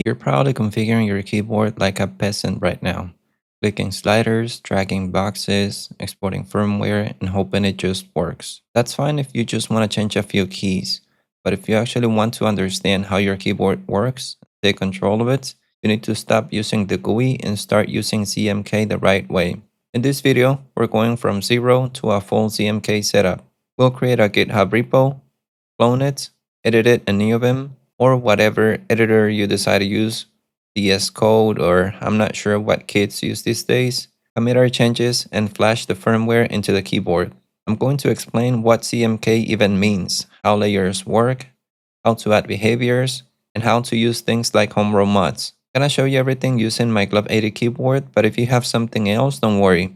You're probably configuring your keyboard like a peasant right now, clicking sliders, dragging boxes, exporting firmware, and hoping it just works. That's fine if you just want to change a few keys, but if you actually want to understand how your keyboard works, take control of it, you need to stop using the GUI and start using CMK the right way. In this video, we're going from zero to a full CMK setup. We'll create a GitHub repo, clone it, edit it in Neovim, or whatever editor you decide to use, VS Code, or I'm not sure what kids use these days. Commit our changes and flash the firmware into the keyboard. I'm going to explain what CMK even means, how layers work, how to add behaviors, and how to use things like homerow mods. I'm gonna show you everything using my Glove 80 keyboard, but if you have something else, don't worry.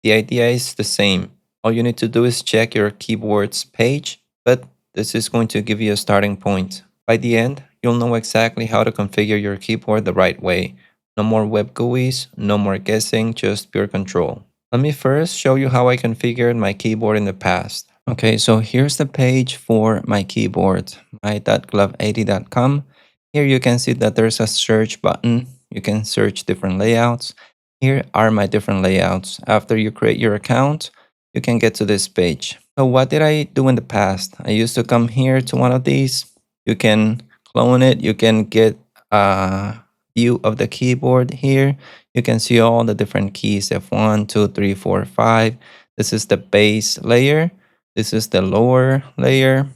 The idea is the same. All you need to do is check your keyboard's page, but this is going to give you a starting point. By the end, you'll know exactly how to configure your keyboard the right way. No more web GUIs, no more guessing, just pure control. Let me first show you how I configured my keyboard in the past. Okay, so here's the page for my keyboard, my.glove80.com. Here you can see that there's a search button. You can search different layouts. Here are my different layouts. After you create your account, you can get to this page. So what did I do in the past? I used to come here to one of these. You can clone it. You can get a view of the keyboard here. You can see all the different keys, F1, 2, 3, 4, 5. This is the base layer. This is the lower layer,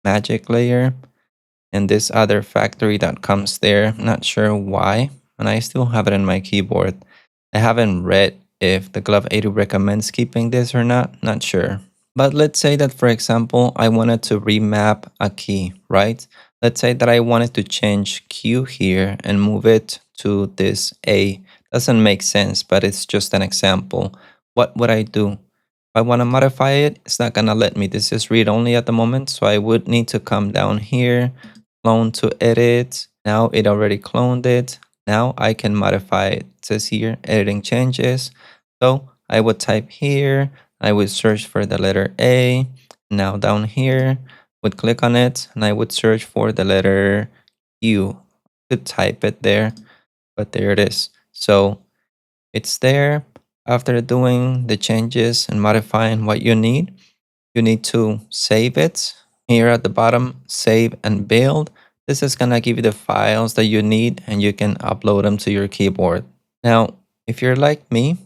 magic layer, and this other factory that comes there. Not sure why, and I still have it in my keyboard. I haven't read if the Glove 80 recommends keeping this or not sure. But let's say that, for example, I wanted to remap a key, right? Let's say that I wanted to change Q here and move it to this A. Doesn't make sense, but it's just an example. What would I do? If I want to modify it, it's not going to let me. This is read only at the moment, so I would need to come down here, clone to edit. Now it already cloned it. Now I can modify it. It says here, editing changes. So I would type here, I would search for the letter A. Now down here, would click on it, and I would search for the letter U. I could type it there, but there it is. So it's there. After doing the changes and modifying what you need to save it. Here at the bottom, save and build. This is gonna give you the files that you need and you can upload them to your keyboard. Now, if you're like me,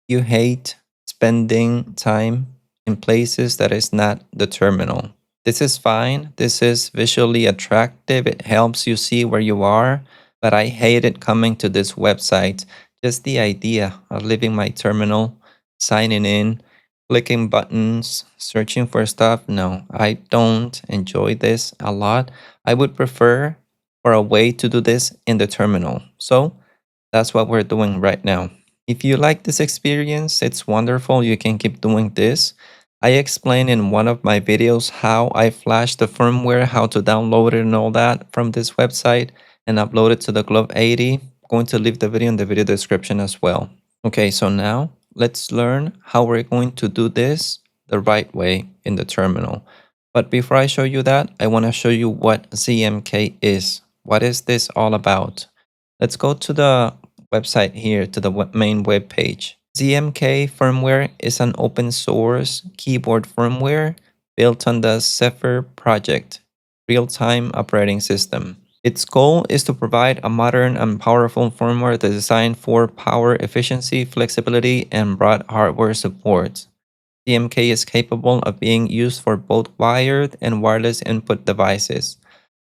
you hate spending time in places that is not the terminal. This is fine. This is visually attractive. It helps you see where you are, but I hated coming to this website. Just the idea of leaving my terminal, signing in, clicking buttons, searching for stuff. No, I don't enjoy this a lot. I would prefer for a way to do this in the terminal. So that's what we're doing right now. If you like this experience, it's wonderful. You can keep doing this. I explained in one of my videos how I flashed the firmware, how to download it and all that from this website and upload it to the Glove 80. I'm going to leave the video in the video description as well. Okay, so now let's learn how we're going to do this the right way in the terminal. But before I show you that, I want to show you what CMK is. What is this all about? Let's go to the website here, to the main web page. CMK firmware is an open source keyboard firmware built on the Zephyr project, real-time operating system. Its goal is to provide a modern and powerful firmware that is designed for power efficiency, flexibility, and broad hardware support. CMK is capable of being used for both wired and wireless input devices.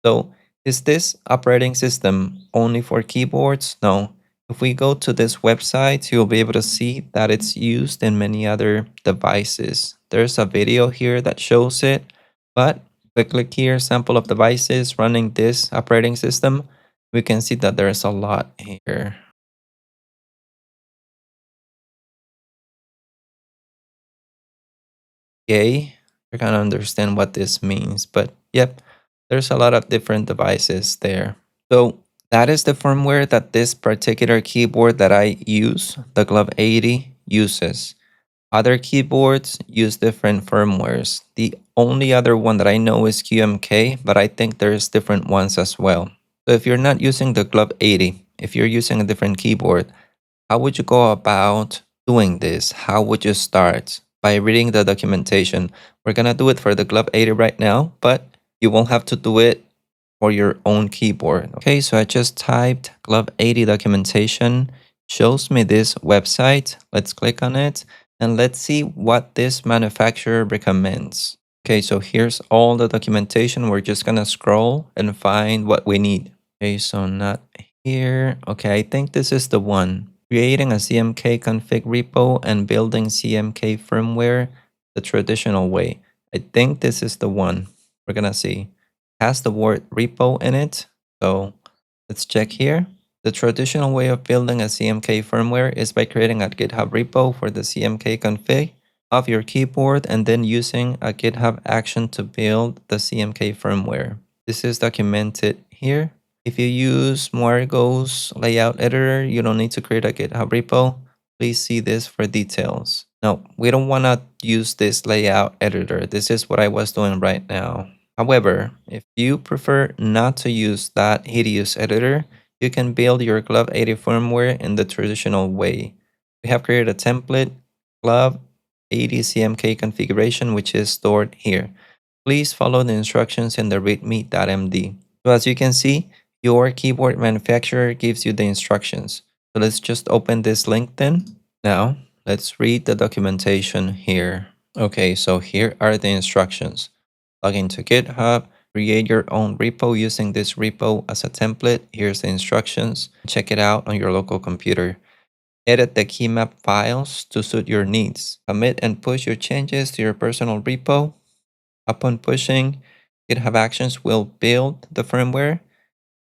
So, is this operating system only for keyboards? No. If we go to this website, you'll be able to see that it's used in many other devices. There's a video here that shows it, but if we click here, sample of devices running this operating system, we can see that there's a lot here. Okay, you're gonna understand what this means, but yep, there's a lot of different devices there. So that is the firmware that this particular keyboard that I use, the Glove 80, uses. Other keyboards use different firmwares. The only other one that I know is QMK, but I think there's different ones as well. So if you're not using the Glove 80, if you're using a different keyboard, how would you go about doing this? How would you start? By reading the documentation. We're gonna do it for the Glove 80 right now, but you won't have to do it for your own keyboard. Okay, so I just typed Glove 80 documentation, shows me this website. Let's click on it and let's see what this manufacturer recommends. Okay, so here's all the documentation. We're just gonna scroll and find what we need. Okay, so not here. Okay, I think this is the one. Creating a CMK config repo and building CMK firmware the traditional way. I think this is the one. We're gonna see. Has the word repo in it. So let's check here. The traditional way of building a CMK firmware is by creating a GitHub repo for the CMK config of your keyboard and then using a GitHub action to build the CMK firmware. This is documented here. If you use Margo's layout editor, you don't need to create a GitHub repo. Please see this for details. No, we don't want to use this layout editor. This is what I was doing right now. However, if you prefer not to use that hideous editor, you can build your Glove 80 firmware in the traditional way. We have created a template, Glove 80 CMK configuration, which is stored here. Please follow the instructions in the readme.md. So as you can see, your keyboard manufacturer gives you the instructions. So let's just open this link then. Now, let's read the documentation here. Okay, so here are the instructions. Log into GitHub, create your own repo using this repo as a template. Here's the instructions. Check it out on your local computer. Edit the keymap files to suit your needs. Commit and push your changes to your personal repo. Upon pushing, GitHub Actions will build the firmware.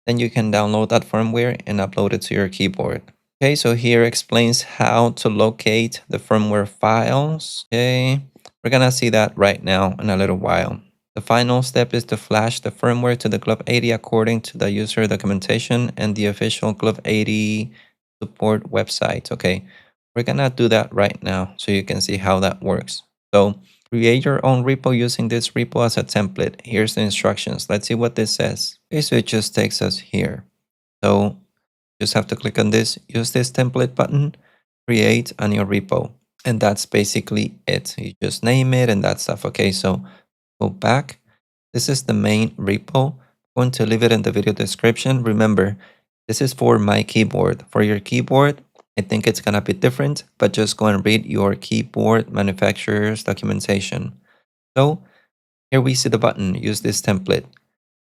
Then you can download that firmware and upload it to your keyboard. Okay, so here explains how to locate the firmware files. Okay, we're gonna see that right now in a little while. The final step is to flash the firmware to the Glove 80 according to the user documentation and the official Glove 80 support website. Okay, we're gonna do that right now so you can see how that works. So create your own repo using this repo as a template. Here's the instructions. Let's see what this says. Okay, so it just takes us here. So just have to click on this, use this template button, create a new repo. And that's basically it. You just name it and that stuff. Okay, so go back. This is the main repo. I'm going to leave it in the video description. Remember, this is for my keyboard. For your keyboard, I think it's gonna be different, but just go and read your keyboard manufacturer's documentation. So here we see the button, use this template.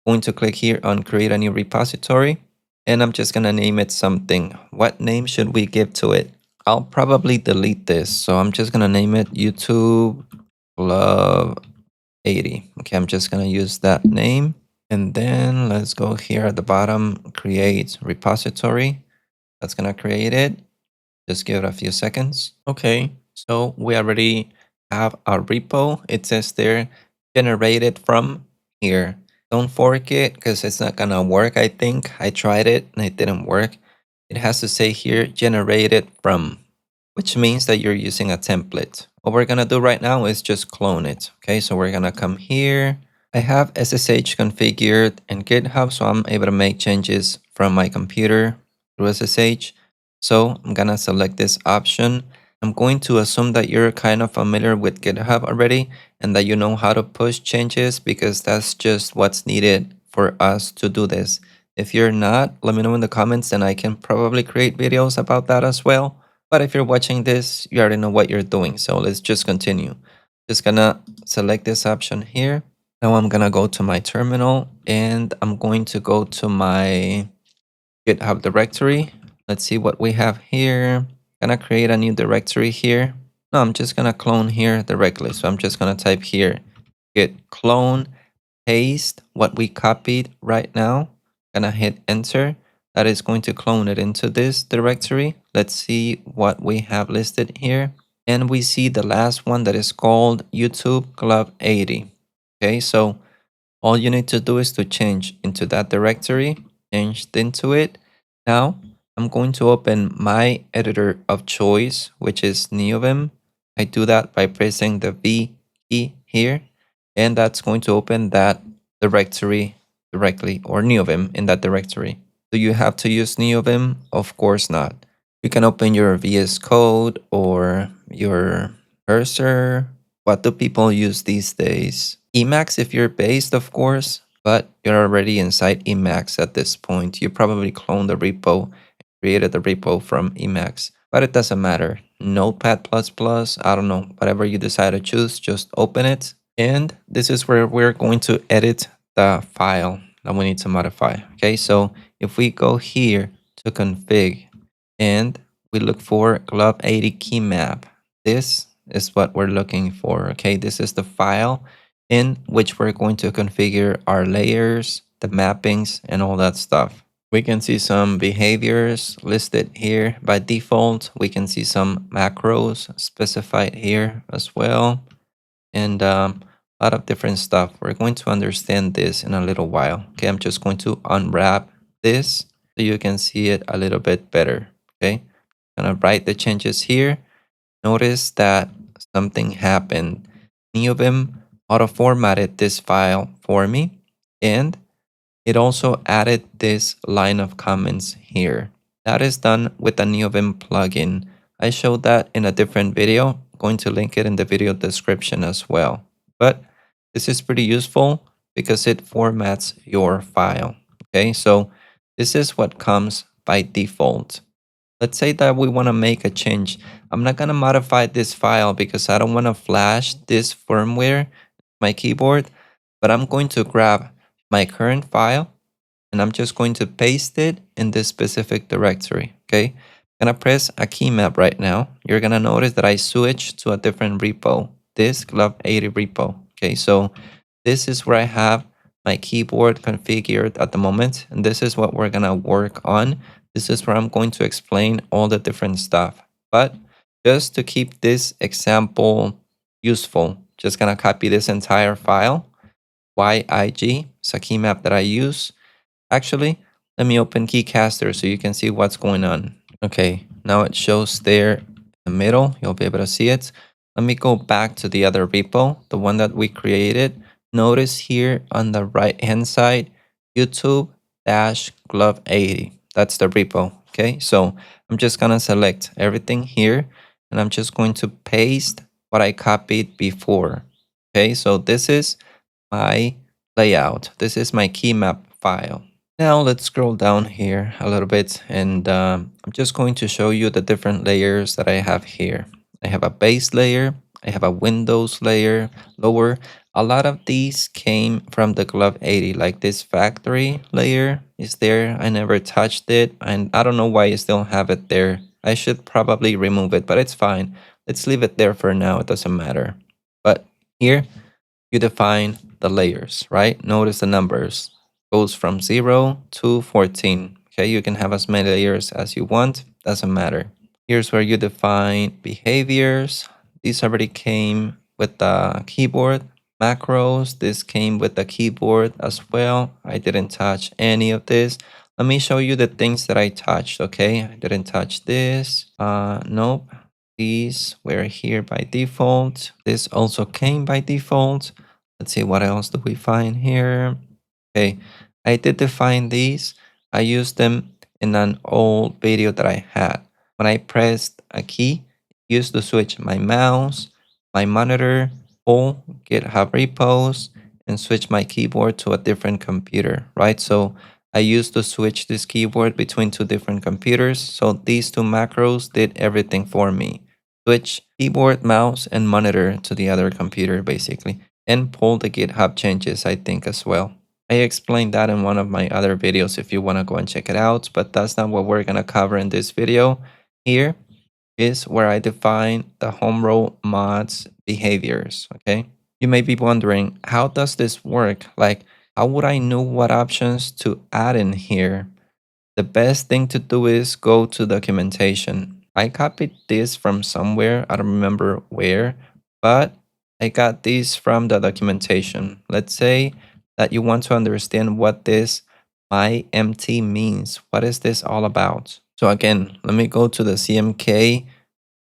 I'm going to click here on create a new repository, and I'm just gonna name it something. What name should we give to it? I'll probably delete this, so I'm just gonna name it YouTube Glove 80. Okay, I'm just gonna use that name. And then let's go here at the bottom, create repository. That's gonna create it. Just give it a few seconds. Okay, so we already have our repo. It says there, generated from here. Don't fork it because it's not gonna work, I think. I tried it and it didn't work. It has to say here, generated from, which means that you're using a template. What we're gonna do right now is just clone it. Okay, so we're gonna come here. I have SSH configured in GitHub, so I'm able to make changes from my computer through SSH. So I'm gonna select this option. I'm going to assume that you're kind of familiar with GitHub already and that you know how to push changes because that's just what's needed for us to do this. If you're not, let me know in the comments and I can probably create videos about that as well. But if you're watching this, you already know what you're doing. So let's just continue. Just gonna select this option here. Now I'm gonna go to my terminal and I'm going to go to my GitHub directory. Let's see what we have here. Gonna create a new directory here. No, I'm just gonna clone here directly. So I'm just gonna type here, git clone, paste what we copied right now. Gonna hit enter. That is going to clone it into this directory. Let's see what we have listed here. And we see the last one that is called YouTube Glove 80. Okay, so all you need to do is to change into that directory, change into it. Now, I'm going to open my editor of choice, which is Neovim. I do that by pressing the V key here, and that's going to open that directory directly or Neovim in that directory. Do you have to use Neovim? Of course not. You can open your VS Code or your cursor. What do people use these days? Emacs if you're based, of course, but you're already inside Emacs at this point. You probably cloned the repo, created the repo from Emacs, but it doesn't matter. Notepad++, I don't know, whatever you decide to choose, just open it. And this is where we're going to edit the file that we need to modify. Okay, so if we go here to config and we look for glove 80 keymap, this is what we're looking for. Okay, this is the file in which we're going to configure our layers, the mappings, and all that stuff. We can see some behaviors listed here by default. We can see some macros specified here as well, and a lot of different stuff. We're going to understand this in a little while. Okay, I'm just going to unwrap this so you can see it a little bit better. Okay, I'm gonna write the changes here. Notice that something happened. Neovim auto-formatted this file for me, and it also added this line of comments here. That is done with the Neovim plugin. I showed that in a different video. I'm going to link it in the video description as well. But this is pretty useful because it formats your file. Okay, so this is what comes by default. Let's say that we want to make a change. I'm not going to modify this file because I don't want to flash this firmware, my keyboard, but I'm going to grab my current file and I'm just going to paste it in this specific directory. Okay, I'm going to press a keymap right now. You're going to notice that I switched to a different repo, this glove 80 repo. Okay, so this is where I have my keyboard configured at the moment, and this is what we're going to work on. This is where I'm going to explain all the different stuff. But just to keep this example useful, just going to copy this entire file. YIG is a keymap that I use. Actually, let me open Keycaster so you can see what's going on. Okay, now it shows there in the middle. You'll be able to see it. Let me go back to the other repo, the one that we created. Notice here on the right hand side, YouTube-glove 80. That's the repo. Okay, so I'm just gonna select everything here and I'm just going to paste what I copied before. Okay, so this is my layout. This is my keymap file. Now let's scroll down here a little bit and I'm just going to show you the different layers that I have here. I have a base layer, I have a Windows layer, lower. A lot of these came from the glove 80, like this factory layer is there. I never touched it and I don't know why you still have it there. I should probably remove it, but it's fine. Let's leave it there for now, it doesn't matter. But here you define the layers, right? Notice the numbers. Goes from 0 to 14. Okay, you can have as many layers as you want, doesn't matter. Here's where you define behaviors. These already came with the keyboard. Macros, this came with the keyboard as well. I didn't touch any of this. Let me show you the things that I touched, okay? I didn't touch this. Nope. These were here by default. This also came by default. Let's see, what else do we find here? Okay, I did define these. I used them in an old video that I had. When I pressed a key, it used to switch my mouse, my monitor, all GitHub repos, and switch my keyboard to a different computer, right? So I used to switch this keyboard between two different computers. So these two macros did everything for me. Switch keyboard, mouse, and monitor to the other computer, basically, and pull the GitHub changes, I think, as well. I explained that in one of my other videos if you want to go and check it out, but that's not what we're going to cover in this video. Here is where I define the homerow mods behaviors, okay? You may be wondering, how does this work? Like, how would I know what options to add in here? The best thing to do is go to documentation. I copied this from somewhere, I don't remember where, but I got these from the documentation. Let's say that you want to understand what this mymt means. What is this all about? So again, let me go to the CMK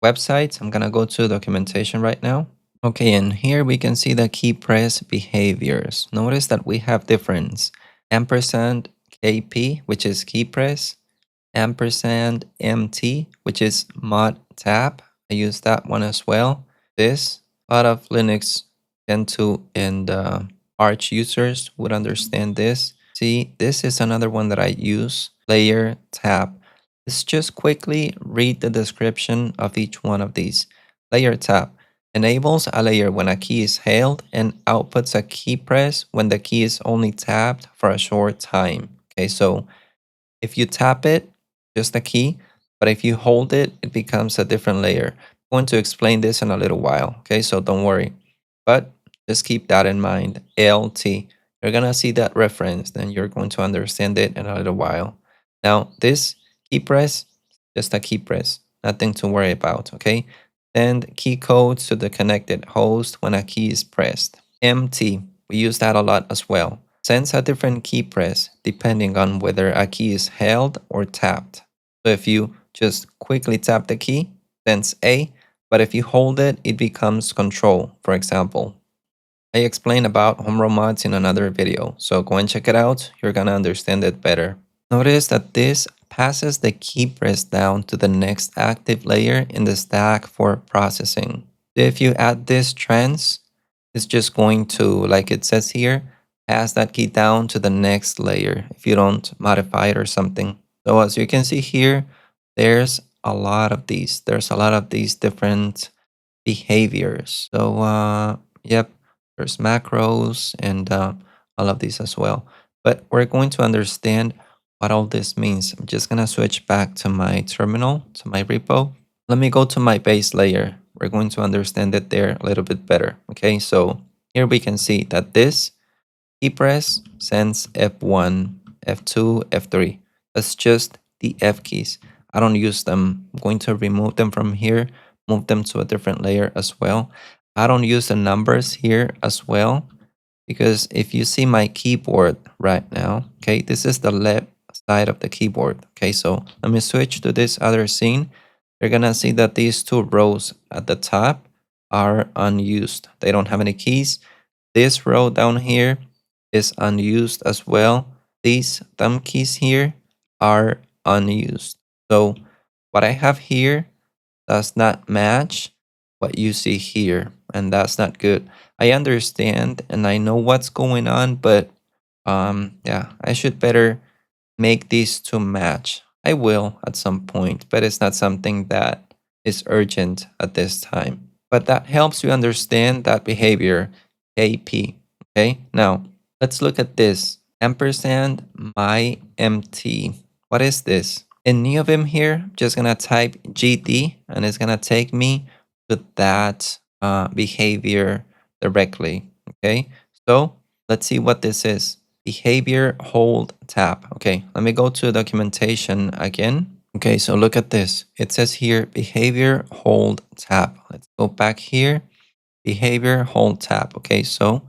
website. I'm gonna go to documentation right now. Okay, and here we can see the key press behaviors. Notice that we have different ampersand KP, which is key press, ampersand MT, which is mod tab. I use that one as well. This, a lot of Linux Gentoo and Arch users would understand this. See, this is another one that I use, layer tab. Let's just quickly read the description of each one of these. Layer tab enables a layer when a key is held and outputs a key press when the key is only tapped for a short time. Okay, so if you tap it, just a key, but if you hold it, it becomes a different layer. I'm going to explain this in a little while, okay? So don't worry, but just keep that in mind. LT, you're gonna see that reference, then you're going to understand it in a little while. Now, this key press, just a key press, nothing to worry about, okay? Send key codes to the connected host when a key is pressed. MT, we use that a lot as well. Sends a different key press depending on whether a key is held or tapped. So if you just quickly tap the key, sends A, but if you hold it, it becomes control, for example. I explained about homerow mods in another video, so go and check it out, you're gonna understand it better. Notice that this passes the key press down to the next active layer in the stack for processing. If you add this trans, it's just going to, like it says here, pass that key down to the next layer if you don't modify it or something. So as you can see here, there's a lot of these. There's a lot of these different behaviors. So yep, there's macros and all of these as well. But we're going to understand what all this means. I'm just gonna switch back to my terminal, to my repo. Let me go to my base layer. We're going to understand it there a little bit better. Okay, so here we can see that this key press sends F1, F2, F3. That's just the F keys. I don't use them. I'm going to remove them from here, move them to a different layer as well. I don't use the numbers here as well, because if you see my keyboard right now, okay, this is the left side of the keyboard. Okay, so let me switch to this other scene. You're gonna see that these two rows at the top are unused. They don't have any keys. This row down here is unused as well. These thumb keys here are unused. So what I have here does not match what you see here, and that's not good. I understand and I know what's going on, but yeah, I should better make these two match. I will at some point, but it's not something that is urgent at this time. But that helps you understand that behavior, AP. Okay, now let's look at this. Ampersand my empty. What is this? In Neovim here, I'm just gonna type GD and it's gonna take me to that behavior directly. Okay, so let's see what this is. Behavior hold tab. Okay, let me go to documentation again. Okay, so look at this. It says here behavior hold tab. Let's go back here. Behavior hold tab. Okay, so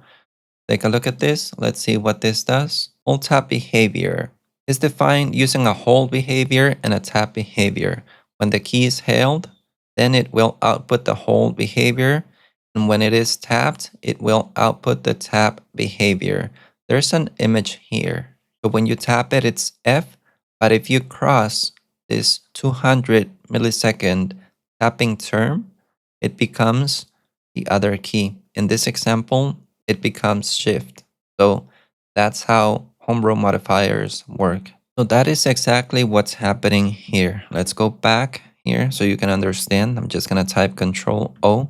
take a look at this. Let's see what this does. Hold tab behavior is defined using a hold behavior and a tap behavior. When the key is held, then it will output the hold behavior. And when it is tapped, it will output the tap behavior. There's an image here. So when you tap it, it's F. But if you cross this 200 millisecond tapping term, it becomes the other key. In this example, it becomes shift. So that's how homerow modifiers work. So that is exactly what's happening here. Let's go back here so you can understand. I'm just gonna type Control O,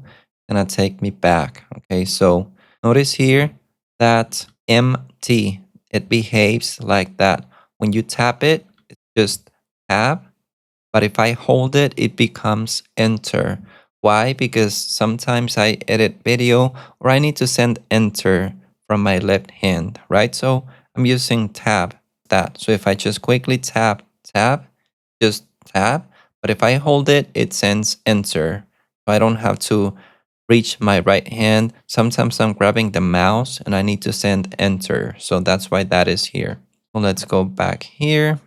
gonna take me back. Okay, so notice here that MT, it behaves like that. When you tap it, it's just tab. But if I hold it, it becomes enter. Why? Because sometimes I edit video or I need to send enter from my left hand, right? So I'm using tab, that. So if I just quickly tap, just tab. But if I hold it, it sends enter. So I don't have to reach my right hand. Sometimes I'm grabbing the mouse and I need to send enter. So that's why that is here. So let's go back here.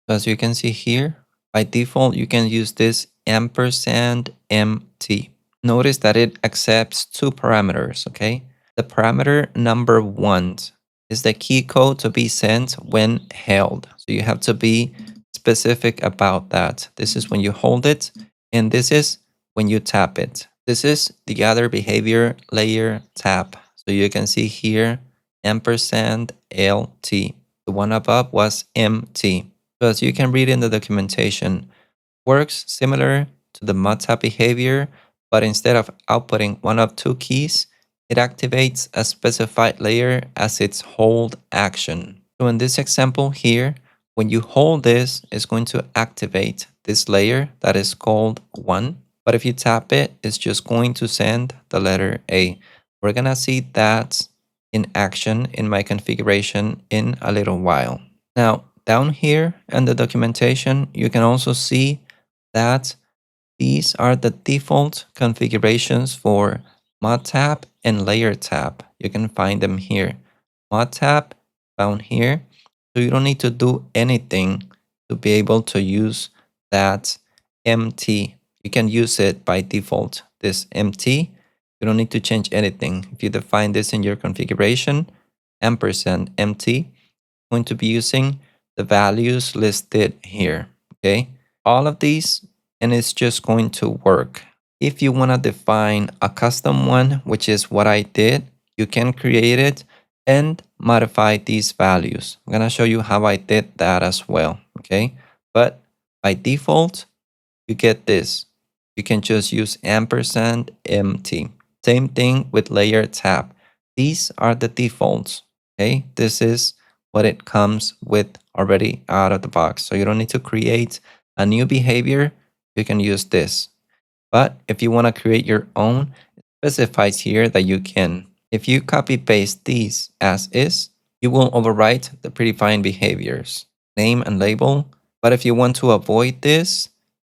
As you can see here, by default, you can use this ampersand MT. Notice that it accepts two parameters, okay? The parameter number 1 is the key code to be sent when held. So you have to be specific about that. This is when you hold it, and this is when you tap it. This is the other behavior layer tap. So you can see here ampersand LT. The one above was MT. So as you can read in the documentation, works similar to the mod tap behavior, but instead of outputting one of two keys, it activates a specified layer as its hold action. So in this example here, when you hold this, it's going to activate this layer that is called 1. But if you tap it, it's just going to send the letter A. We're going to see that in action in my configuration in a little while. Now, down here in the documentation, you can also see that these are the default configurations for mod tab and layer tab. You can find them here. Mod tab found here. So you don't need to do anything to be able to use that MT. You can use it by default, this MT. You don't need to change anything. If you define this in your configuration, ampersand MT, going to be using the values listed here. Okay, all of these, and it's just going to work. If you want to define a custom one, which is what I did, you can create it and modify these values. I'm going to show you how I did that as well. Okay, but by default, you get this. You can just use ampersand MT. Same thing with layer tab. These are the defaults. Okay, this is what it comes with already out of the box. So you don't need to create a new behavior. You can use this. But if you want to create your own, it specifies here that you can. If you copy paste these as is, you will overwrite the predefined behaviors, name and label. But if you want to avoid this,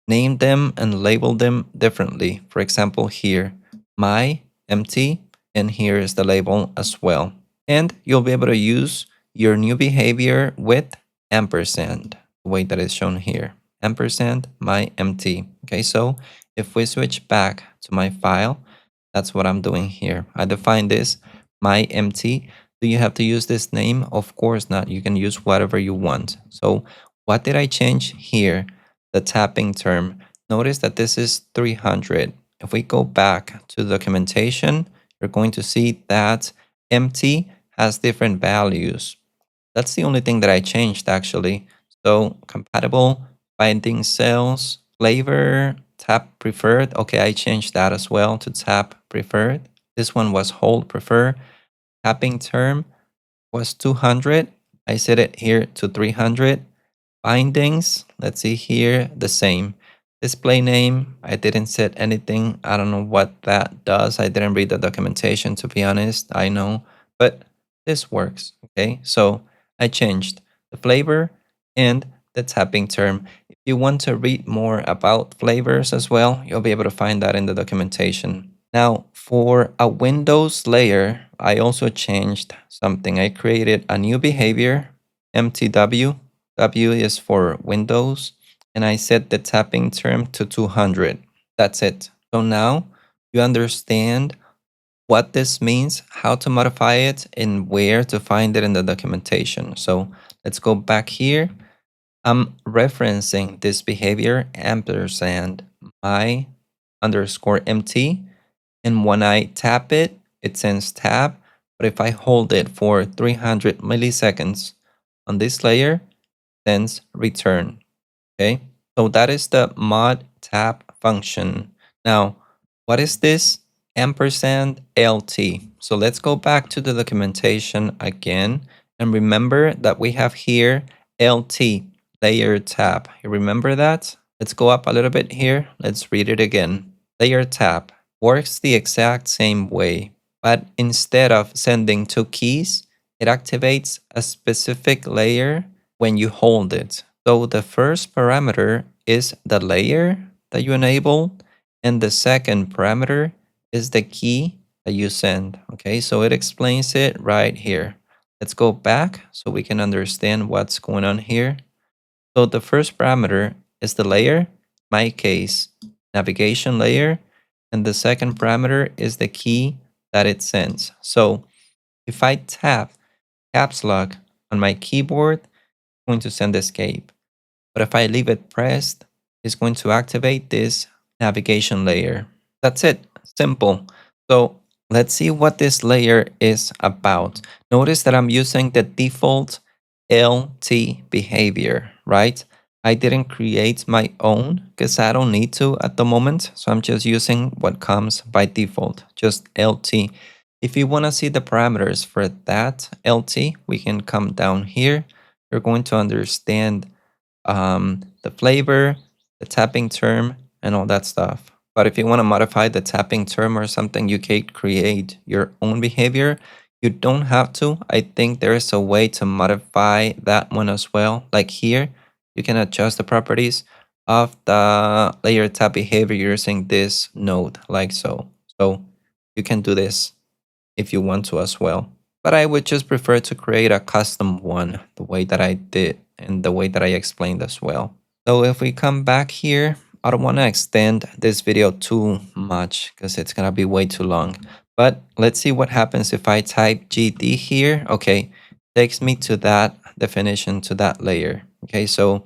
name them and label them differently. For example, here, my empty, and here is the label as well. And you'll be able to use your new behavior with ampersand, the way that is shown here. Ampersand my empty. Okay, so if we switch back to my file, that's what I'm doing here. I define this my empty. Do you have to use this name? Of course not. You can use whatever you want. So what did I change here? The tapping term. Notice that this is 300. If we go back to the documentation, you're going to see that empty has different values. That's the only thing that I changed actually. So compatible, binding cells, flavor, tap preferred. Okay, I changed that as well to tap preferred. This one was hold prefer. Tapping term was 200. I set it here to 300. Bindings, let's see here, the same. Display name, I didn't set anything. I don't know what that does. I didn't read the documentation, to be honest. I know, but this works. Okay, so I changed the flavor and the tapping term. If you want to read more about flavors as well, you'll be able to find that in the documentation. Now, for a Windows layer, I also changed something. I created a new behavior, MTW. W is for Windows, and I set the tapping term to 200. That's it. So now you understand what this means, how to modify it, and where to find it in the documentation. So let's go back here. I'm referencing this behavior ampersand my underscore MT. And when I tap it, it sends tab. But if I hold it for 300 milliseconds on this layer, sends return. Okay, so that is the mod tap function. Now, what is this ampersand LT? So let's go back to the documentation again and remember that we have here LT, layer tap. You remember that? Let's go up a little bit here. Let's read it again. Layer tap works the exact same way, but instead of sending two keys, it activates a specific layer when you hold it. So the first parameter is the layer that you enable, and the second parameter is the key that you send. Okay, so it explains it right here. Let's go back so we can understand what's going on here. So the first parameter is the layer, my case, navigation layer, and the second parameter is the key that it sends. So if I tap caps lock on my keyboard, it's going to send escape. But if I leave it pressed, it's going to activate this navigation layer. That's it, simple. So let's see what this layer is about. Notice that I'm using the default LT behavior, right? I didn't create my own because I don't need to at the moment. So I'm just using what comes by default, just LT. If you want to see the parameters for that LT, we can come down here. You're going to understand the flavor, the tapping term, and all that stuff. But if you want to modify the tapping term or something, you can create your own behavior. You don't have to. I think there is a way to modify that one as well. Like here, you can adjust the properties of the layer tap behavior using this node, like so. So you can do this if you want to as well. But I would just prefer to create a custom one the way that I did and the way that I explained as well. So if we come back here, I don't want to extend this video too much because it's going to be way too long. But let's see what happens if I type GD here. Okay, takes me to that definition, to that layer. Okay, so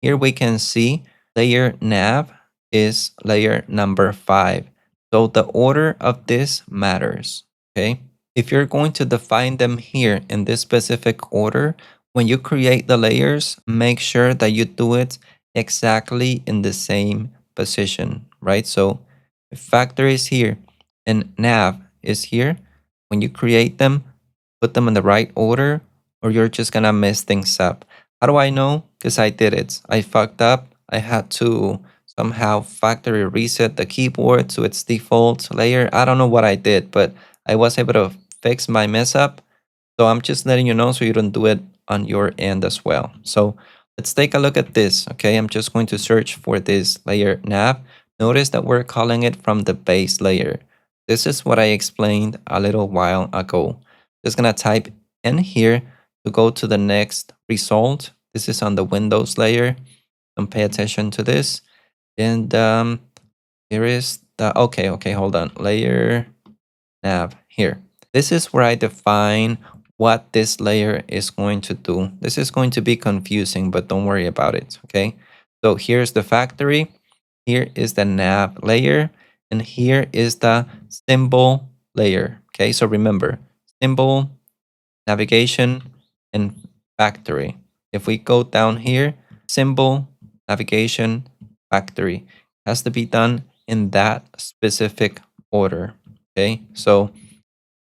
here we can see layer nav is layer number 5. So the order of this matters. Okay, if you're going to define them here in this specific order, when you create the layers, make sure that you do it exactly in the same position, right? So if factory is here and nav is here, when you create them, put them in the right order or you're just gonna mess things up. How do I know? Because I did it. I fucked up. I had to somehow factory reset the keyboard to its default layer. I don't know what I did, but I was able to fix my mess up. So I'm just letting you know so you don't do it on your end as well. So let's take a look at this. Okay, I'm just going to search for this layer nav. Notice that we're calling it from the base layer. This is what I explained a little while ago. Just gonna type in here to go to the next result. This is on the Windows layer. Don't pay attention to this. And here is the, okay, hold on. Layer nav here. This is where I define what this layer is going to do. This is going to be confusing, but don't worry about it, okay? So here's the factory, here is the nav layer, and here is the symbol layer, okay? So remember, symbol, navigation, and factory. If we go down here, symbol, navigation, factory has to be done in that specific order, okay? So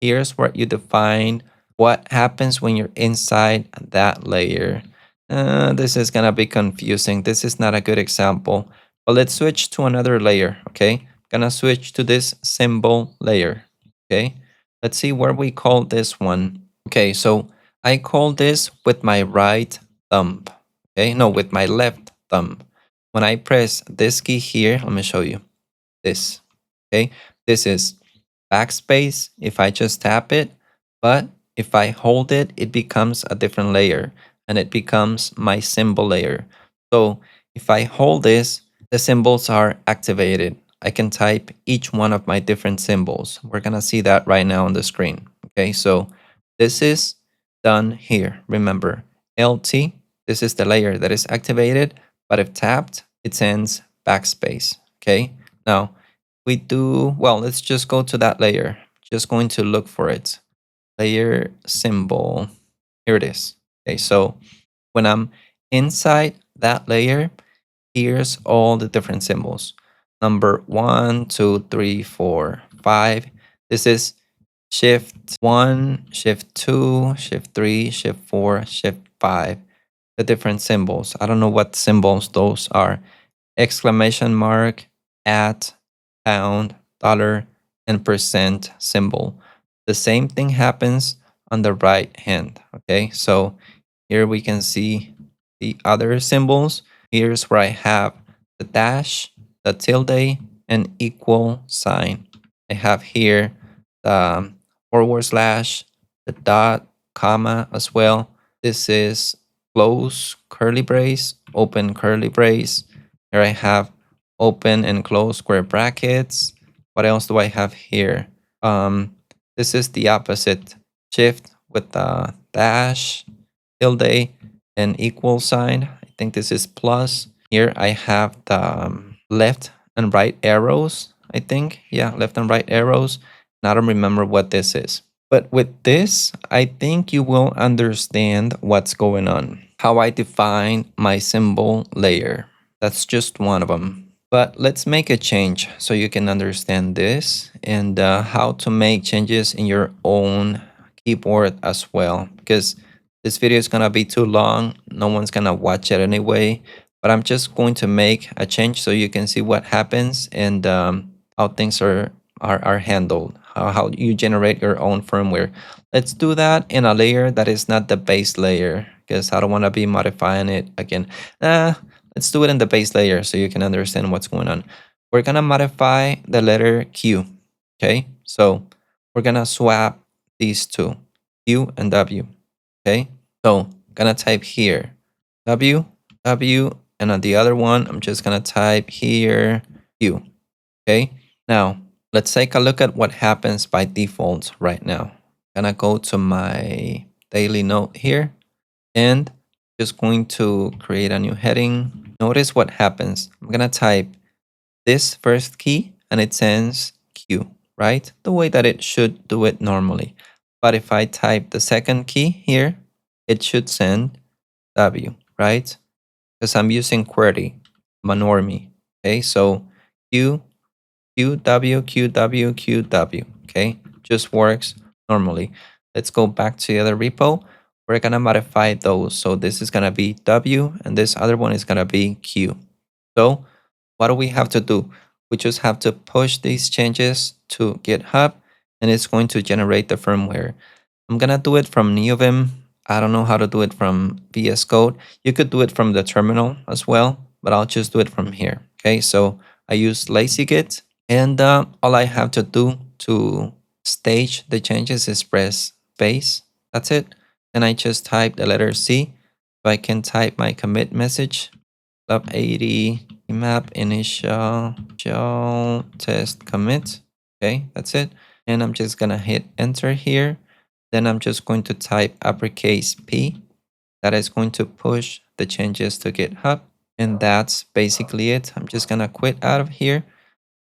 here's where you define what happens when you're inside that layer. This is gonna be confusing. This is not a good example, but let's switch to another layer, okay? Gonna switch to this symbol layer, okay? Let's see where we call this one. Okay, so I call this with my right thumb, okay? No, with my left thumb. When I press this key here, let me show you this, okay? This is backspace if I just tap it, but if I hold it, it becomes a different layer and it becomes my symbol layer. So if I hold this, the symbols are activated. I can type each one of my different symbols. We're gonna see that right now on the screen. Okay, so this is done here. Remember, LT, this is the layer that is activated, but if tapped, it sends backspace. Okay, now we do, well, let's just go to that layer. Just going to look for it. Layer symbol. Here it is. Okay, so when I'm inside that layer, here's all the different symbols. Number 1, 2, 3, 4, 5. This is shift 1, shift 2, shift 3, shift 4, shift 5. The different symbols. I don't know what symbols those are. Exclamation mark, at, pound, dollar, and percent symbol. The same thing happens on the right hand. Okay, so here we can see the other symbols. Here's where I have the dash, the tilde, and equal sign. I have here the forward slash, the dot, comma as well. This is close curly brace, open curly brace. Here I have open and close square brackets. What else do I have here? This is the opposite. Shift with the dash, tilde, and equal sign. I think this is plus. Here I have the left and right arrows, I think. Yeah, left and right arrows. And I don't remember what this is. But with this, I think you will understand what's going on. How I define my symbol layer. That's just one of them. But let's make a change so you can understand this and how to make changes in your own keyboard as well. Because this video is going to be too long. No one's going to watch it anyway. But I'm just going to make a change so you can see what happens and how things are handled, how you generate your own firmware. Let's do that in a layer that is not the base layer because I don't want to be modifying it again. Let's do it in the base layer so you can understand what's going on. We're going to modify the letter Q. Okay, so we're going to swap these two, Q and W. Okay, so I'm going to type here W, W, and on the other one, I'm just going to type here Q. Okay, now let's take a look at what happens by default right now. I'm going to go to my daily note here and just going to create a new heading. Notice what happens. I'm going to type this first key and it sends Q, right? The way that it should do it normally. But if I type the second key here, it should send W, right? Because I'm using QWERTY, I'm a normie. Okay, so Q, QW, QW, QW. Okay, just works normally. Let's go back to the other repo. We're gonna modify those. So this is gonna be W and this other one is gonna be Q. So what do we have to do? We just have to push these changes to GitHub and it's going to generate the firmware. I'm gonna do it from Neovim. I don't know how to do it from VS Code. You could do it from the terminal as well, but I'll just do it from here. Okay, so I use LazyGit and all I have to do to stage the changes is press space. That's it. And I just type the letter C. So I can type my commit message. Up 80 keymap initial test commit. Okay, that's it. And I'm just gonna hit enter here. Then I'm just going to type uppercase P. That is going to push the changes to GitHub. And that's basically it. I'm just gonna quit out of here.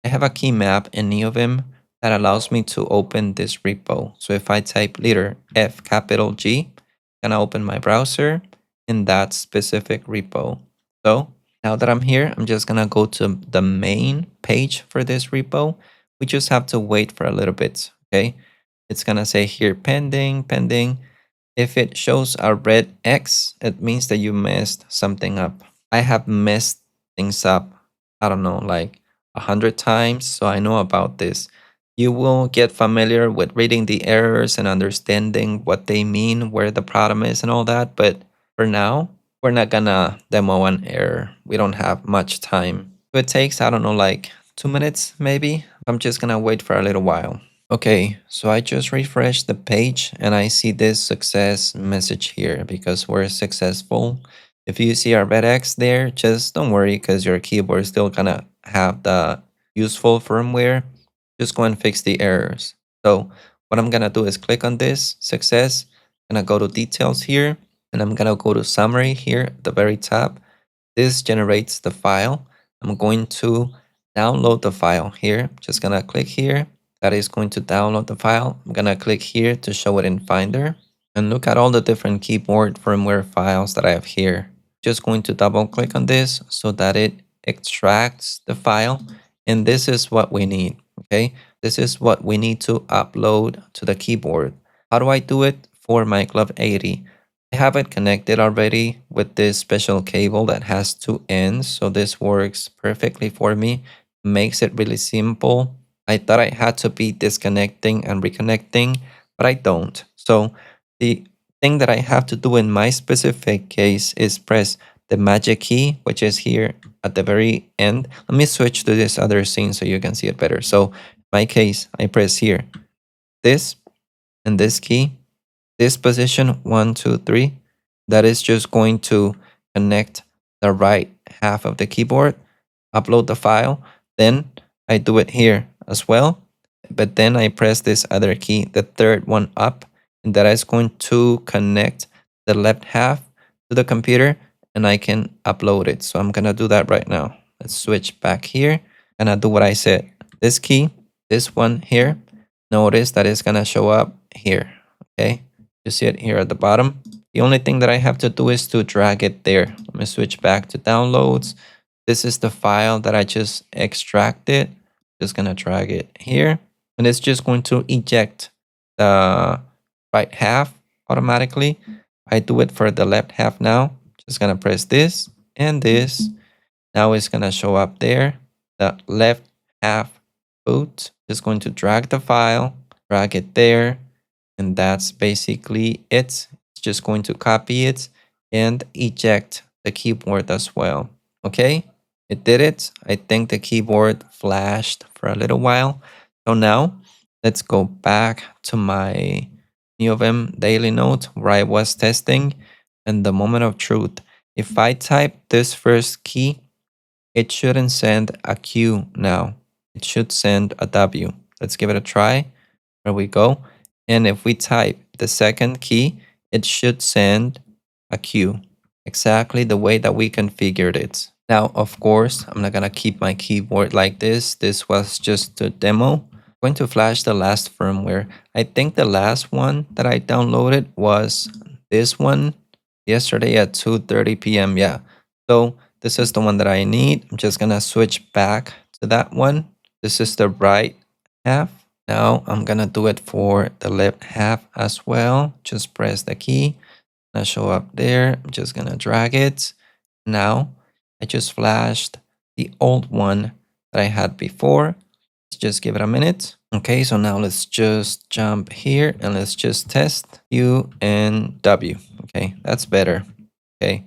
I have a keymap in Neovim that allows me to open this repo. So if I type letter F capital G, I'm gonna open my browser in that specific repo. So now that I'm here, I'm just gonna go to the main page for this repo. We just have to wait for a little bit, okay? It's gonna say here pending, pending. If it shows a red X, it means that you messed something up. I have messed things up, I don't know, like 100 times, so I know about this. You will get familiar with reading the errors and understanding what they mean, where the problem is and all that. But for now, we're not gonna demo an error. We don't have much time. So it takes, I don't know, like 2 minutes maybe. I'm just gonna wait for a little while. Okay, so I just refreshed the page and I see this success message here because we're successful. If you see a red X there, just don't worry because your keyboard is still gonna have the useful firmware. Just go and fix the errors. So what I'm gonna do is click on this success. I'm gonna go to details here and I'm gonna go to summary here at the very top. This generates the file. I'm going to download the file here. Just gonna click here. That is going to download the file. I'm gonna click here to show it in Finder. And look at all the different keyboard firmware files that I have here. Just going to double click on this so that it extracts the file. And this is what we need, okay? This is what we need to upload to the keyboard. How do I do it for my Club 80? I have it connected already with this special cable that has 2 ends. So this works perfectly for me. Makes it really simple. I thought I had to be disconnecting and reconnecting, but I don't. So the thing that I have to do in my specific case is press the magic key, which is here at the very end. Let me switch to this other scene so you can see it better. So in my case, I press here, this and this key, this position, 1, 2, 3. That is just going to connect the right half of the keyboard, upload the file. Then I do it here as well, but then I press this other key, the third one up, and that is going to connect the left half to the computer and I can upload it. So I'm gonna do that right now. Let's switch back here and I do what I said. This key, this one here, notice that it's gonna show up here. Okay, you see it here at the bottom. The only thing that I have to do is to drag it there. Let me switch back to downloads. This is the file that I just extracted. Just gonna drag it here and it's just going to eject the right half automatically. I do it for the left half now. Just gonna press this and this. Now it's gonna show up there. The left half boot. Just going to drag the file, drag it there, and that's basically it. It's just going to copy it and eject the keyboard as well. Okay, it did it. I think the keyboard flashed for a little while. So now let's go back to my Neovim daily note where I was testing and the moment of truth. If I type this first key, it shouldn't send a Q now. It should send a W. Let's give it a try. There we go. And if we type the second key, it should send a Q. Exactly the way that we configured it. Now, of course, I'm not gonna keep my keyboard like this. This was just a demo. I'm going to flash the last firmware. I think the last one that I downloaded was this one yesterday at 2:30 p.m. Yeah. So this is the one that I need. I'm just gonna switch back to that one. This is the right half. Now I'm gonna do it for the left half as well. Just press the key. Gonna show up there. I'm just gonna drag it. Now I just flashed the old one that I had before. Let's just give it a minute. Okay, so now let's just jump here and let's just test U and W. Okay, that's better. Okay,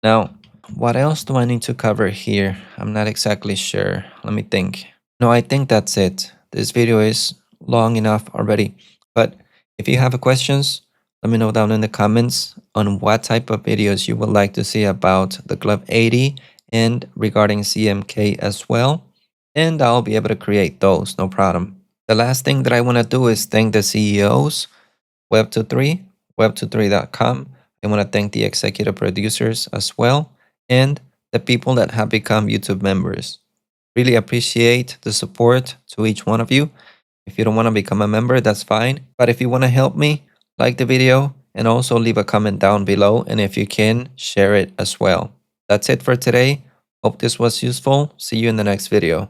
now what else do I need to cover here? I'm not exactly sure. Let me think. No, I think that's it. This video is long enough already. But if you have questions, let me know down in the comments on what type of videos you would like to see about the Club 80 and regarding CMK as well. And I'll be able to create those, no problem. The last thing that I want to do is thank the CEOs, Web23, web23.com. I want to thank the executive producers as well, and the people that have become YouTube members. Really appreciate the support to each one of you. If you don't want to become a member, that's fine. But if you want to help me, like the video and also leave a comment down below. And if you can, share it as well. That's it for today. Hope this was useful. See you in the next video.